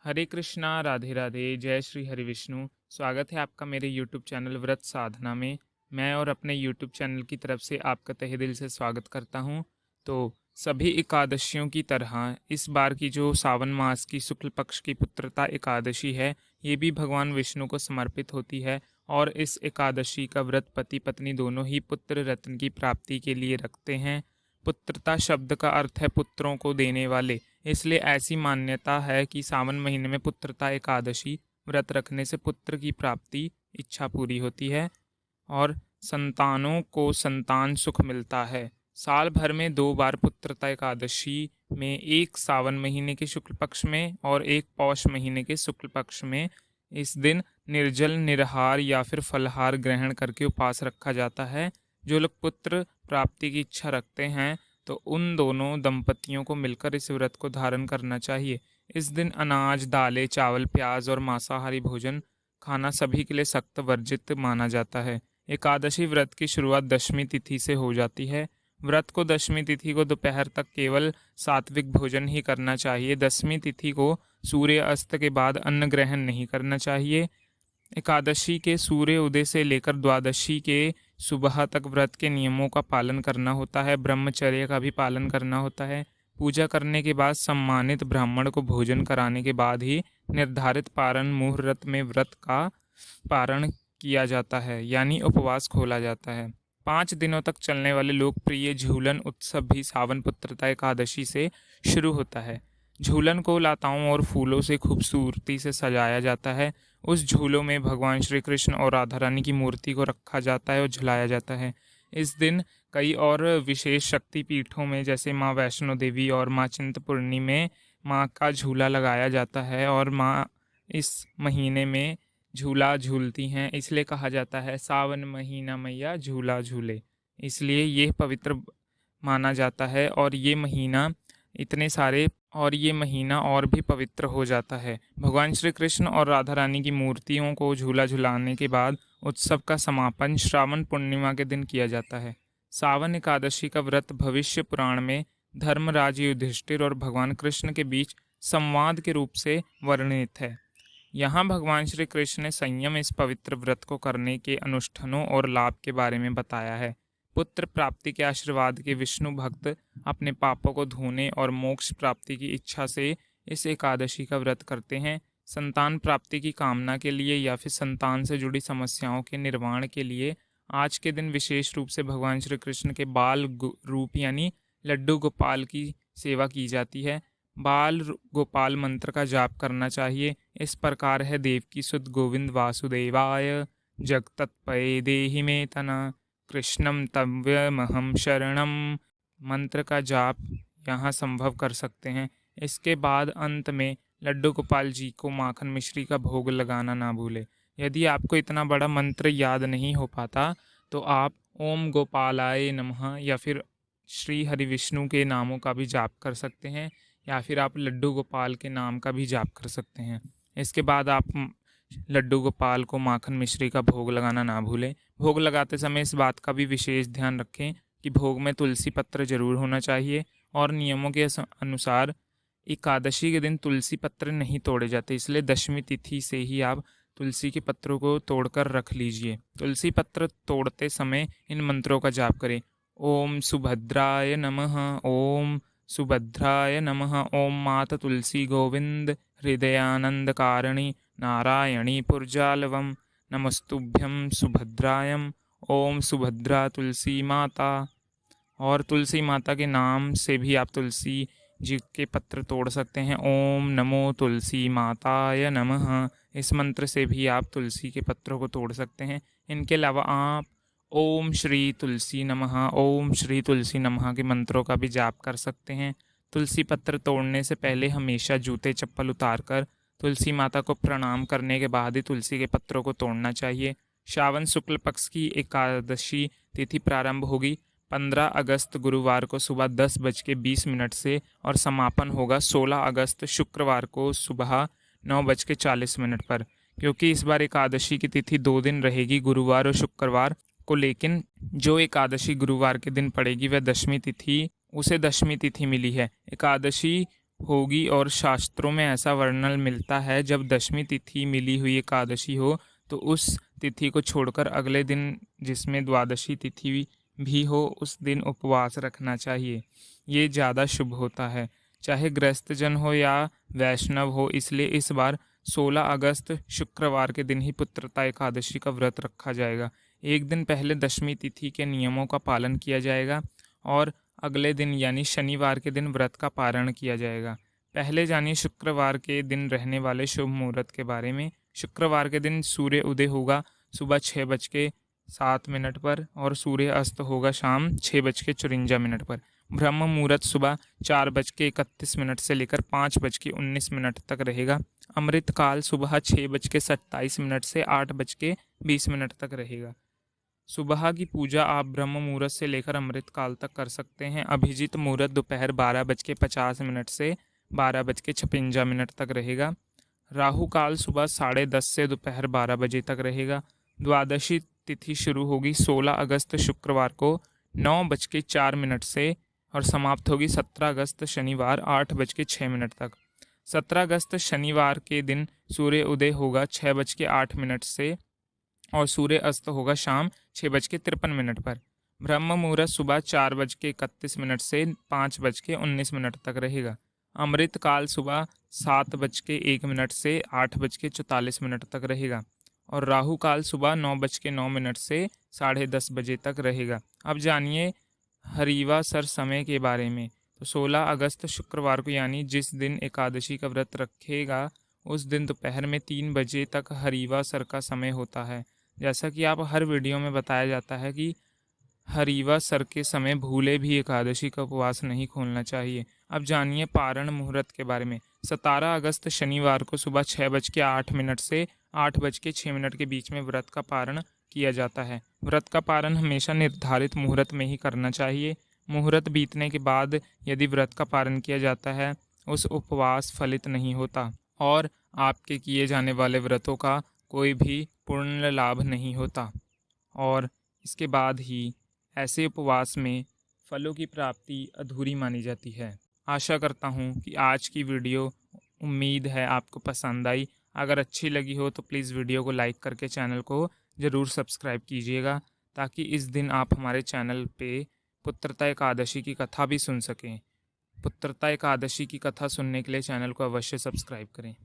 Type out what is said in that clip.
हरे कृष्णा, राधे राधे, जय श्री हरि विष्णु। स्वागत है आपका मेरे यूट्यूब चैनल व्रत साधना में। मैं और अपने यूट्यूब चैनल की तरफ से आपका तहे दिल से स्वागत करता हूं। तो सभी एकादशियों की तरह इस बार की जो सावन मास की शुक्ल पक्ष की पुत्रता एकादशी है, ये भी भगवान विष्णु को समर्पित होती है। और इस एकादशी का व्रत पति पत्नी दोनों ही पुत्र रत्न की प्राप्ति के लिए रखते हैं। पुत्रता शब्द का अर्थ है पुत्रों को देने वाले, इसलिए ऐसी मान्यता है कि सावन महीने में पुत्रता एकादशी व्रत रखने से पुत्र की प्राप्ति इच्छा पूरी होती है और संतानों को संतान सुख मिलता है। साल भर में 2 बार पुत्रता एकादशी में, एक सावन महीने के शुक्ल पक्ष में और एक पौष महीने के शुक्ल पक्ष में। इस दिन निर्जल निराहार या फिर फलाहार ग्रहण करके उपवास रखा जाता है। जो लोग पुत्र प्राप्ति की इच्छा रखते हैं तो उन दोनों दंपतियों को मिलकर इस व्रत को धारण करना चाहिए। इस दिन अनाज, दालें, चावल, प्याज और मांसाहारी भोजन खाना सभी के लिए सख्त वर्जित माना जाता है। एकादशी व्रत की शुरुआत दशमी तिथि से हो जाती है। व्रत को दशमी तिथि को दोपहर तक केवल सात्विक भोजन ही करना चाहिए। दशमी तिथि को सूर्य अस्त के बाद अन्न ग्रहण नहीं करना चाहिए। एकादशी के सूर्य उदय से लेकर द्वादशी के सुबह तक व्रत के नियमों का पालन करना होता है। ब्रह्मचर्य का भी पालन करना होता है। पूजा करने के बाद सम्मानित ब्राह्मण को भोजन कराने के बाद ही निर्धारित पारण मुहूर्त में व्रत का पारण किया जाता है, यानी उपवास खोला जाता है। 5 दिनों तक चलने वाले लोकप्रिय झूलन उत्सव भी सावन पुत्रता एकादशी से शुरू होता है। झूलन को लताओं और फूलों से खूबसूरती से सजाया जाता है। उस झूलों में भगवान श्री कृष्ण और राधा रानी की मूर्ति को रखा जाता है और झुलाया जाता है। इस दिन कई और विशेष शक्ति पीठों में जैसे माँ वैष्णो देवी और माँ चिंतपूर्णी में माँ का झूला लगाया जाता है और माँ इस महीने में झूला झूलती हैं। इसलिए कहा जाता है सावन महीना मैया झूला झूले, इसलिए ये पवित्र माना जाता है। और ये महीना और भी पवित्र हो जाता है। भगवान श्री कृष्ण और राधा रानी की मूर्तियों को झूला झुलाने के बाद उत्सव का समापन श्रावण पूर्णिमा के दिन किया जाता है। सावन एकादशी का व्रत भविष्य पुराण में धर्मराज युधिष्ठिर और भगवान कृष्ण के बीच संवाद के रूप से वर्णित है। यहाँ भगवान श्री कृष्ण ने संयम इस पवित्र व्रत को करने के अनुष्ठानों और लाभ के बारे में बताया है। पुत्र प्राप्ति के आशीर्वाद के विष्णु भक्त अपने पापों को धोने और मोक्ष प्राप्ति की इच्छा से इस एकादशी का व्रत करते हैं। संतान प्राप्ति की कामना के लिए या फिर संतान से जुड़ी समस्याओं के निर्वाण के लिए आज के दिन विशेष रूप से भगवान श्री कृष्ण के रूप यानी लड्डू गोपाल की सेवा की जाती है। बाल गोपाल मंत्र का जाप करना चाहिए। इस प्रकार है देवकी सुत गोविंद वासुदेवाय जगतत्पये देहि मे तना कृष्णम तव्यमहम शरणम मंत्र का जाप यहाँ संभव कर सकते हैं। इसके बाद अंत में लड्डू गोपाल जी को माखन मिश्री का भोग लगाना ना भूले। यदि आपको इतना बड़ा मंत्र याद नहीं हो पाता तो आप ओम गोपालाय नमः या फिर श्री हरि विष्णु के नामों का भी जाप कर सकते हैं, या फिर आप लड्डू गोपाल के नाम का भी जाप कर सकते हैं। इसके बाद आप लड्डू गोपाल को माखन मिश्री का भोग लगाना ना भूलें। भोग लगाते समय इस बात का भी विशेष ध्यान रखें कि भोग में तुलसी पत्र जरूर होना चाहिए और नियमों के अनुसार एकादशी के दिन तुलसी पत्र नहीं तोड़े जाते, इसलिए दशमी तिथि से ही आप तुलसी के पत्रों को तोड़कर रख लीजिए। तुलसी पत्र तोड़ते समय इन मंत्रों का जाप करें। ओम सुभद्राय नमः, ओम सुभद्राय नमः, ओम माता तुलसी गोविंद हृदयानंद कारिणी नारायणी पुरजालवम नमस्तुभ्यम सुभद्रायम, ओम सुभद्रा तुलसी माता। और तुलसी माता के नाम से भी आप तुलसी जी के पत्र तोड़ सकते हैं। ओम नमो तुलसी माताय नमः, इस मंत्र से भी आप तुलसी के पत्रों को तोड़ सकते हैं। इनके अलावा आप ओम श्री तुलसी नमः, ओम श्री तुलसी नमः के मंत्रों का भी जाप कर सकते हैं। तुलसी पत्र तोड़ने से पहले हमेशा जूते चप्पल उतारकर तुलसी माता को प्रणाम करने के बाद ही तुलसी के पत्रों को तोड़ना चाहिए। श्रावण शुक्ल पक्ष की एकादशी तिथि प्रारंभ होगी 15 अगस्त गुरुवार को सुबह 10:20 से और समापन होगा 16 अगस्त शुक्रवार को सुबह 9:40 पर। क्योंकि इस बार एकादशी की तिथि 2 दिन रहेगी, गुरुवार और शुक्रवार को, लेकिन जो एकादशी गुरुवार के दिन पड़ेगी वह दशमी तिथि मिली है। एकादशी होगी और शास्त्रों में ऐसा वर्णन मिलता है, जब दशमी तिथि मिली हुई एकादशी हो तो उस तिथि को छोड़कर अगले दिन जिसमें द्वादशी तिथि भी हो उस दिन उपवास रखना चाहिए। ये ज़्यादा शुभ होता है, चाहे गृहस्थजन हो या वैष्णव हो। इसलिए इस बार 16 अगस्त शुक्रवार के दिन ही पुत्रता एकादशी का व्रत रखा जाएगा। एक दिन पहले दशमी तिथि के नियमों का पालन किया जाएगा और अगले दिन यानी शनिवार के दिन व्रत का पारण किया जाएगा। पहले जानिए शुक्रवार के दिन रहने वाले शुभ मुहूर्त के बारे में। शुक्रवार के दिन सूर्य उदय होगा सुबह 6:07 पर और सूर्य अस्त होगा शाम 6:54 पर। ब्रह्म मुहूर्त सुबह 4:31 से लेकर 5:19 तक रहेगा। अमृत काल सुबह 6:27 से 8:20 तक रहेगा। सुबह की पूजा आप ब्रह्म मुहूर्त से लेकर अमृत काल तक कर सकते हैं। अभिजीत मुहूर्त दोपहर 12:50 से 12:56 तक रहेगा। राहु काल सुबह 10:30 से दोपहर 12 बजे तक रहेगा। द्वादशी तिथि शुरू होगी 16 अगस्त शुक्रवार को 9:04 से और समाप्त होगी 17 अगस्त शनिवार 8:06 तक। 17 अगस्त शनिवार के दिन सूर्य उदय होगा 6:08 से और सूर्य अस्त होगा शाम 6:53 पर। ब्रह्म मुहूर्त सुबह 4:31 से 5:19 तक रहेगा। अमृत काल सुबह 7:01 से 8:44 तक रहेगा और राहु काल सुबह 9:09 से 10:30 बजे तक रहेगा। अब जानिए हरीवा सर समय के बारे में। तो 16 अगस्त शुक्रवार को यानी जिस दिन एकादशी का व्रत रखेगा उस दिन दोपहर में 3 बजे तक हरीवा सर का समय होता है। जैसा कि आप हर वीडियो में बताया जाता है कि हरीवा सर के समय भूले भी एकादशी का उपवास नहीं खोलना चाहिए। अब जानिए पारण मुहूर्त के बारे में। 17 अगस्त शनिवार को सुबह 6:08 से 8:06 के बीच में व्रत का पारण किया जाता है। व्रत का पारण हमेशा निर्धारित मुहूर्त में ही करना चाहिए। मुहूर्त बीतने के बाद यदि व्रत का पारण किया जाता है उस उपवास फलित नहीं होता और आपके किए जाने वाले व्रतों का कोई भी पूर्ण लाभ नहीं होता और इसके बाद ही ऐसे उपवास में फलों की प्राप्ति अधूरी मानी जाती है। आशा करता हूँ कि आज की वीडियो उम्मीद है आपको पसंद आई। अगर अच्छी लगी हो तो प्लीज़ वीडियो को लाइक करके चैनल को ज़रूर सब्सक्राइब कीजिएगा ताकि इस दिन आप हमारे चैनल पे पुत्रता एकादशी की कथा भी सुन सकें। पुत्रता एकादशी की कथा सुनने के लिए चैनल को अवश्य सब्सक्राइब करें।